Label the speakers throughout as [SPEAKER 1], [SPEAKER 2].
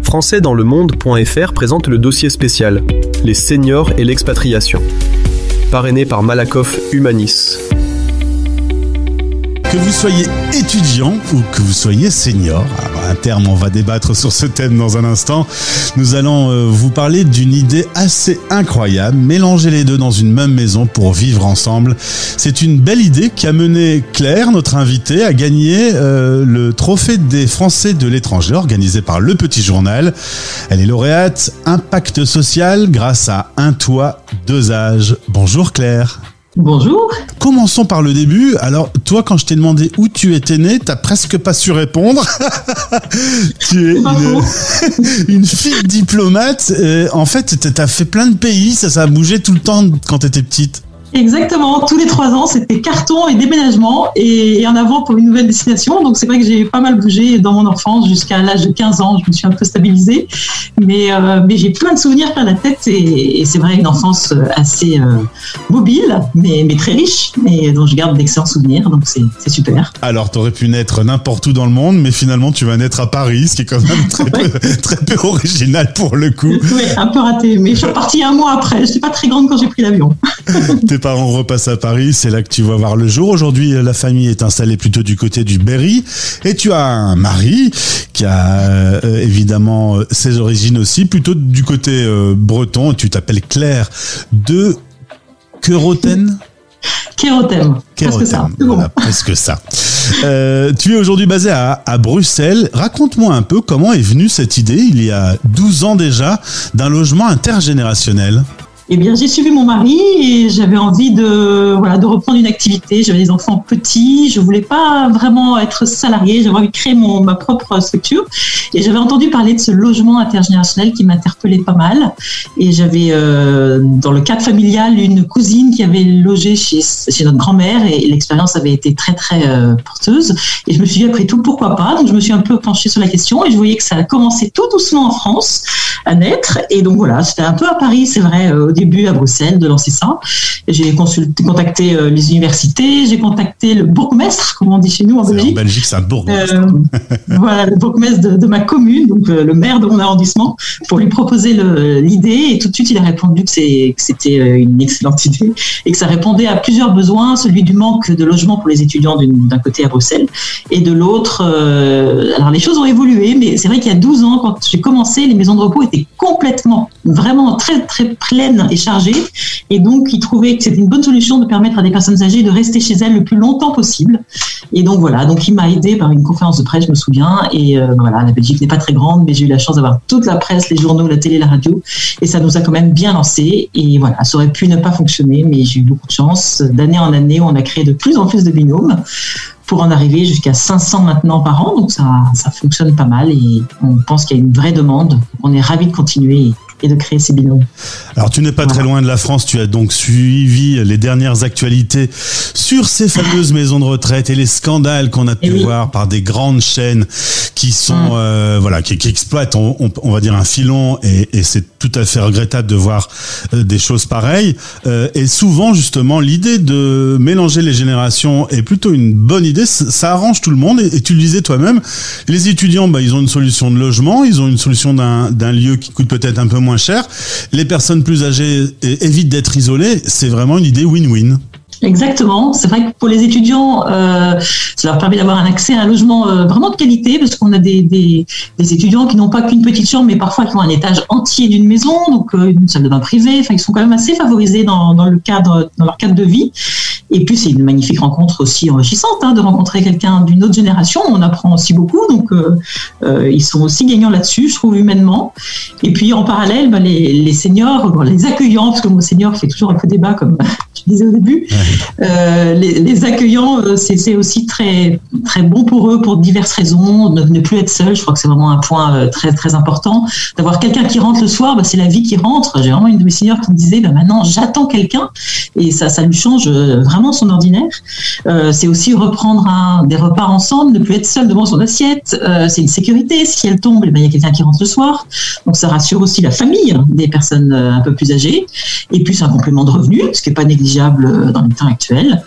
[SPEAKER 1] Françaisdanslemonde.fr présente le dossier spécial « Les seniors et l'expatriation », parrainé par Malakoff Humanis.
[SPEAKER 2] Que vous soyez étudiant ou que vous soyez senior, alors un terme, on va débattre sur ce thème dans un instant. Nous allons vous parler d'une idée assez incroyable, mélanger les deux dans une même maison pour vivre ensemble. C'est une belle idée qui a mené Claire, notre invitée, à gagner le trophée des Français de l'étranger organisé par Le Petit Journal. Elle est lauréate Impact Social grâce à Un Toit, Deux Âges. Bonjour Claire.
[SPEAKER 3] Bonjour.
[SPEAKER 2] Commençons par le début. Alors, toi, quand je t'ai demandé où tu étais née, t'as presque pas su répondre. Tu es une fille diplomate. En fait, t'as fait plein de pays. Ça a bougé tout le temps quand t'étais petite.
[SPEAKER 3] Exactement, tous les 3 ans, c'était carton et déménagement et en avant pour une nouvelle destination. Donc c'est vrai que j'ai pas mal bougé dans mon enfance jusqu'à l'âge de 15 ans. Je me suis un peu stabilisée, mais j'ai plein de souvenirs plein la tête et c'est vrai une enfance assez mobile, mais très riche et dont je garde d'excellents souvenirs. Donc c'est super.
[SPEAKER 2] Alors t'aurais pu naître n'importe où dans le monde, mais finalement tu vas naître à Paris, ce qui est quand même très peu original pour le coup.
[SPEAKER 3] Oui, un peu raté, mais je suis repartie 1 mois après. Je n'étais pas très grande quand j'ai pris l'avion.
[SPEAKER 2] Tes parents repassent à Paris, c'est là que tu vas voir le jour. Aujourd'hui, la famille est installée plutôt du côté du Berry. Et tu as un mari qui a évidemment ses origines aussi, plutôt du côté breton. Tu t'appelles Claire de Keroten.
[SPEAKER 3] Presque ça.
[SPEAKER 2] Voilà, presque ça. Tu es aujourd'hui basé à Bruxelles. Raconte-moi un peu comment est venue cette idée, il y a 12 ans déjà, d'un logement intergénérationnel.
[SPEAKER 3] Eh bien, j'ai suivi mon mari et j'avais envie de reprendre une activité. J'avais des enfants petits, je voulais pas vraiment être salariée, j'avais envie de créer ma propre structure. Et j'avais entendu parler de ce logement intergénérationnel qui m'interpellait pas mal. Et j'avais, dans le cadre familial, une cousine qui avait logé chez notre grand-mère et l'expérience avait été très porteuse. Et je me suis dit, après tout, pourquoi pas? Donc, je me suis un peu penchée sur la question et je voyais que ça a commencé tout doucement en France à naître. Et donc, voilà, c'était un peu à Paris, c'est vrai, au début à Bruxelles, de lancer ça. J'ai contacté les universités, j'ai contacté le bourgmestre, comme on dit chez nous en Belgique.
[SPEAKER 2] En Belgique, c'est un bourgmestre.
[SPEAKER 3] Voilà, le bourgmestre de ma commune, donc le maire de mon arrondissement, pour lui proposer l'idée. Et tout de suite, il a répondu que c'était une excellente idée et que ça répondait à plusieurs besoins, celui du manque de logement pour les étudiants d'un côté à Bruxelles et de l'autre. Alors, les choses ont évolué, mais c'est vrai qu'il y a 12 ans, quand j'ai commencé, les maisons de repos étaient complètement, vraiment très pleines et chargées. Et donc, il trouvait que c'était une bonne solution de permettre à des personnes âgées de rester chez elles le plus longtemps possible. Et donc, voilà. Donc, il m'a aidé par une conférence de presse, je me souviens. Et voilà, la Belgique n'est pas très grande, mais j'ai eu la chance d'avoir toute la presse, les journaux, la télé, la radio. Et ça nous a quand même bien lancé. Et voilà, ça aurait pu ne pas fonctionner, mais j'ai eu beaucoup de chance. D'année en année, on a créé de plus en plus de binômes pour en arriver jusqu'à 500 maintenant par an. Donc, ça fonctionne pas mal et on pense qu'il y a une vraie demande. On est ravis de continuer et de créer ces binômes.
[SPEAKER 2] Alors, tu n'es pas très loin de la France. Tu as donc suivi les dernières actualités sur ces fameuses maisons de retraite et les scandales qu'on a pu voir par des grandes chaînes qui sont, qui exploitent, on va dire, un filon et c'est tout à fait regrettable de voir des choses pareilles. Et souvent, justement, l'idée de mélanger les générations est plutôt une bonne idée. Ça arrange tout le monde et tu le disais toi-même, les étudiants, ils ont une solution de logement, ils ont une solution d'un lieu qui coûte peut-être un peu moins cher. Les personnes plus âgées évitent d'être isolées. C'est vraiment une idée win-win.
[SPEAKER 3] Exactement. C'est vrai que pour les étudiants, ça leur permet d'avoir un accès à un logement vraiment de qualité, parce qu'on a des étudiants qui n'ont pas qu'une petite chambre, mais parfois qui ont un étage entier d'une maison, donc une salle de bain privée. Enfin, ils sont quand même assez favorisés dans leur cadre de vie. Et puis, c'est une magnifique rencontre aussi enrichissante, de rencontrer quelqu'un d'une autre génération. On apprend aussi beaucoup, donc ils sont aussi gagnants là-dessus, je trouve, humainement. Et puis, en parallèle, les seniors, les accueillants, parce que le mot senior fait toujours un peu débat, comme tu disais au début. Les accueillants, c'est aussi très bon pour eux pour diverses raisons. Ne plus être seul, je crois que c'est vraiment un point très important. D'avoir quelqu'un qui rentre le soir, c'est la vie qui rentre. J'ai vraiment une de mes seniors qui me disait maintenant j'attends quelqu'un, et ça lui change vraiment son ordinaire. C'est aussi reprendre des repas ensemble, ne plus être seul devant son assiette. C'est une sécurité. Si elle tombe, il y a quelqu'un qui rentre le soir. Donc ça rassure aussi la famille des personnes un peu plus âgées. Et puis c'est un complément de revenu, ce qui n'est pas négligeable dans les temps actuel.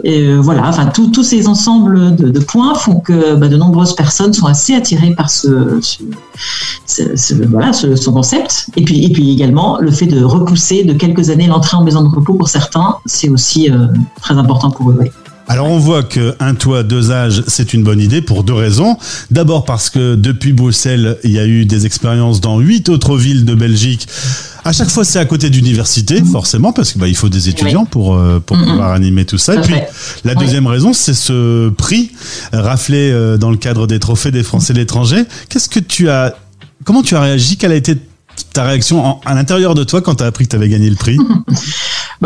[SPEAKER 3] Et voilà, enfin tous ces ensembles de points font que de nombreuses personnes sont assez attirées par ce concept. Et puis également le fait de repousser de quelques années l'entrée en maison de repos pour certains, c'est aussi très important pour eux. Ouais.
[SPEAKER 2] Alors on voit qu'un toit, 2 âges, c'est une bonne idée pour 2 raisons. D'abord parce que depuis Bruxelles, il y a eu des expériences dans 8 autres villes de Belgique. À chaque fois, c'est à côté d'universités, forcément, parce que il faut des étudiants pour pouvoir animer tout ça. Et puis la deuxième raison, c'est ce prix raflé dans le cadre des trophées des Français de l'étranger. Comment tu as réagi? Quelle a été ta réaction à l'intérieur de toi quand tu as appris que tu avais gagné le prix?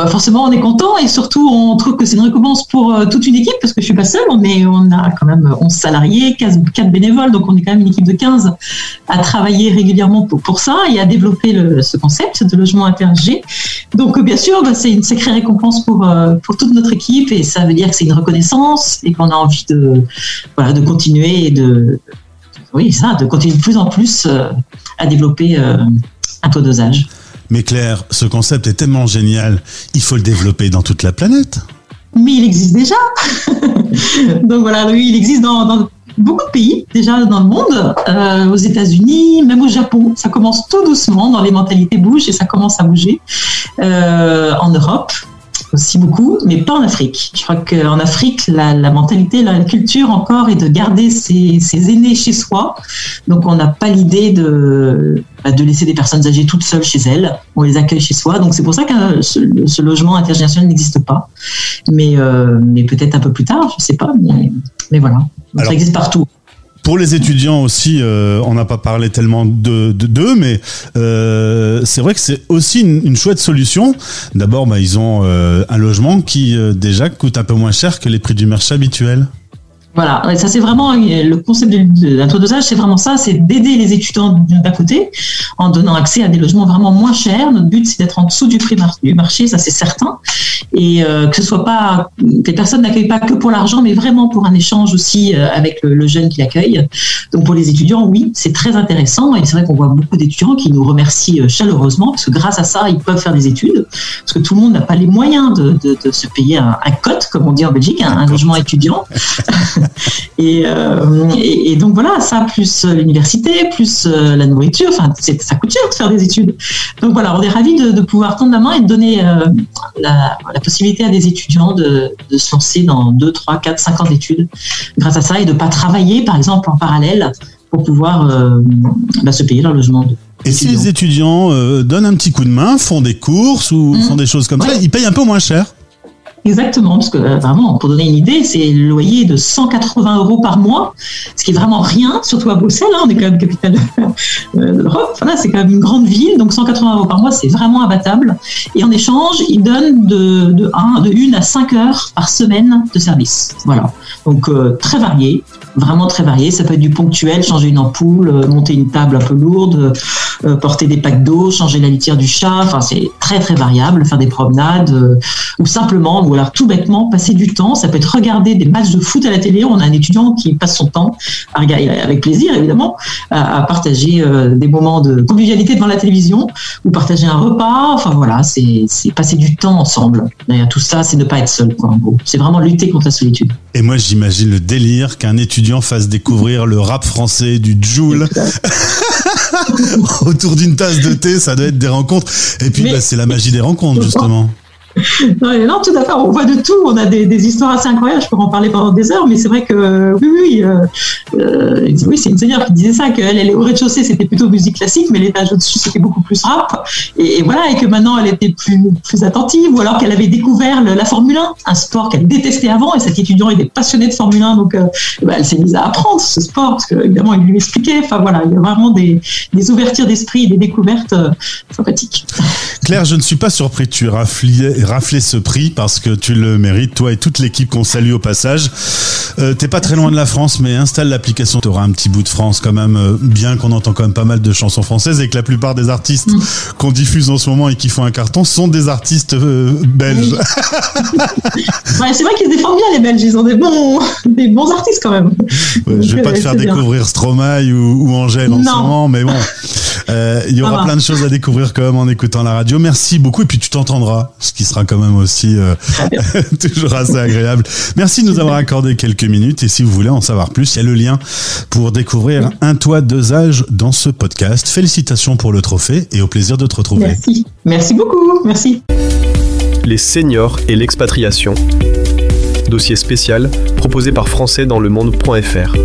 [SPEAKER 3] Forcément, on est content et surtout, on trouve que c'est une récompense pour toute une équipe parce que je suis pas seule. On a quand même 11 salariés, 4 bénévoles, donc on est quand même une équipe de 15 à travailler régulièrement pour ça et à développer ce concept de logement intergé. Donc, bien sûr, c'est une sacrée récompense pour toute notre équipe et ça veut dire que c'est une reconnaissance et qu'on a envie de continuer et de continuer de plus en plus à développer un taux dosage.
[SPEAKER 2] Mais Claire, ce concept est tellement génial, il faut le développer dans toute la planète.
[SPEAKER 3] Mais il existe déjà. Donc voilà, oui, il existe dans beaucoup de pays déjà dans le monde, aux États-Unis, même au Japon. Ça commence tout doucement, les mentalités bougent et ça commence à bouger. En Europe aussi beaucoup, mais pas en Afrique. Je crois qu'en Afrique, la mentalité, la culture encore est de garder ses aînés chez soi. Donc on n'a pas l'idée de laisser des personnes âgées toutes seules chez elles. On les accueille chez soi. Donc c'est pour ça que ce logement intergénérationnel n'existe pas. Mais peut-être un peu plus tard, je sais pas. Mais voilà. Donc ça existe partout.
[SPEAKER 2] Pour les étudiants aussi, on n'a pas parlé tellement d'eux, mais c'est vrai que c'est aussi une chouette solution. D'abord, ils ont un logement qui déjà coûte un peu moins cher que les prix du marché habituel.
[SPEAKER 3] Voilà, ça c'est vraiment le concept d'un taux dosage, c'est vraiment ça, c'est d'aider les étudiants d'un côté en donnant accès à des logements vraiment moins chers. Notre but c'est d'être en dessous du prix du marché, ça c'est certain, et que ce soit pas, que les personnes n'accueillent pas que pour l'argent, mais vraiment pour un échange aussi avec le jeune qui l'accueille. Donc pour les étudiants, oui, c'est très intéressant et c'est vrai qu'on voit beaucoup d'étudiants qui nous remercient chaleureusement parce que grâce à ça, ils peuvent faire des études parce que tout le monde n'a pas les moyens de se payer un cote, comme on dit en Belgique, un logement étudiant. Et donc voilà, ça plus l'université, plus la nourriture, ça coûte cher de faire des études. Donc voilà, on est ravis de pouvoir tendre la main et de donner la possibilité à des étudiants de se lancer dans 2, 3, 4, 5 ans d'études grâce à ça et de ne pas travailler par exemple en parallèle pour pouvoir se payer leur logement.
[SPEAKER 2] Et si les étudiants donnent un petit coup de main, font des courses ou font des choses comme ça, ils payent un peu moins cher?
[SPEAKER 3] Exactement, parce que vraiment, pour donner une idée, c'est le loyer de 180 € par mois, ce qui est vraiment rien, surtout à Bruxelles, on est quand même capitale de l'Europe, voilà, c'est quand même une grande ville, donc 180 € par mois, c'est vraiment abattable. Et en échange, ils donnent de 1 à 5 heures par semaine de service. Voilà, donc très varié, vraiment très varié. Ça peut être du ponctuel, changer une ampoule, monter une table un peu lourde, porter des packs d'eau, changer la litière du chat, c'est très très variable, faire des promenades, ou simplement, ou alors tout bêtement, passer du temps. Ça peut être regarder des matchs de foot à la télé. On a un étudiant qui passe son temps à regarder, avec plaisir évidemment, à partager des moments de convivialité devant la télévision ou partager un repas. Enfin voilà, c'est passer du temps ensemble. Derrière tout ça, c'est ne pas être seul, en gros. C'est vraiment lutter contre la solitude.
[SPEAKER 2] Et moi, j'imagine le délire qu'un étudiant fasse découvrir le rap français, du Jul autour d'une tasse de thé. Ça doit être des rencontres. Et puis, c'est la magie des rencontres, justement.
[SPEAKER 3] Non, tout à fait. On voit de tout. On a des histoires assez incroyables. Je pourrais en parler pendant des heures, mais c'est vrai que oui, c'est une seigneur qui disait ça, qu'elle est au rez-de-chaussée, c'était plutôt musique classique, mais l'étage au-dessus, c'était beaucoup plus rap. Et voilà, et que maintenant, elle était plus attentive, ou alors qu'elle avait découvert la Formule 1, un sport qu'elle détestait avant, et cet étudiant était passionné de Formule 1, donc elle s'est mise à apprendre ce sport, parce qu'évidemment, il lui expliquait. Enfin voilà, il y a vraiment des ouvertures d'esprit, des découvertes sympathiques.
[SPEAKER 2] Claire, je ne suis pas surpris que tu aies raflé ce prix parce que tu le mérites, toi et toute l'équipe qu'on salue au passage. T'es pas très loin de la France, mais installe l'application, t'auras un petit bout de France quand même, bien qu'on entend quand même pas mal de chansons françaises et que la plupart des artistes qu'on diffuse en ce moment et qui font un carton sont des artistes belges.
[SPEAKER 3] Oui. C'est vrai qu'ils se défendent bien, les Belges, ils ont des bons artistes quand même.
[SPEAKER 2] Ouais, je vais pas te faire découvrir Stromae ou Angèle en ce moment, mais bon. Il y aura plein de choses à découvrir quand même en écoutant la radio. Merci beaucoup. Et puis tu t'entendras, ce qui sera quand même aussi toujours assez agréable. Merci de nous avoir accordé quelques minutes. Et si vous voulez en savoir plus, il y a le lien pour découvrir Un toit, deux âges dans ce podcast. Félicitations pour le trophée et au plaisir de te retrouver.
[SPEAKER 3] Merci. Merci beaucoup. Merci.
[SPEAKER 1] Les seniors et l'expatriation. Dossier spécial proposé par françaisdanslemonde.fr.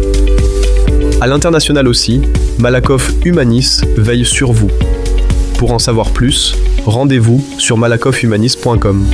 [SPEAKER 1] À l'international aussi, Malakoff Humanis veille sur vous. Pour en savoir plus, rendez-vous sur malakoffhumanis.com.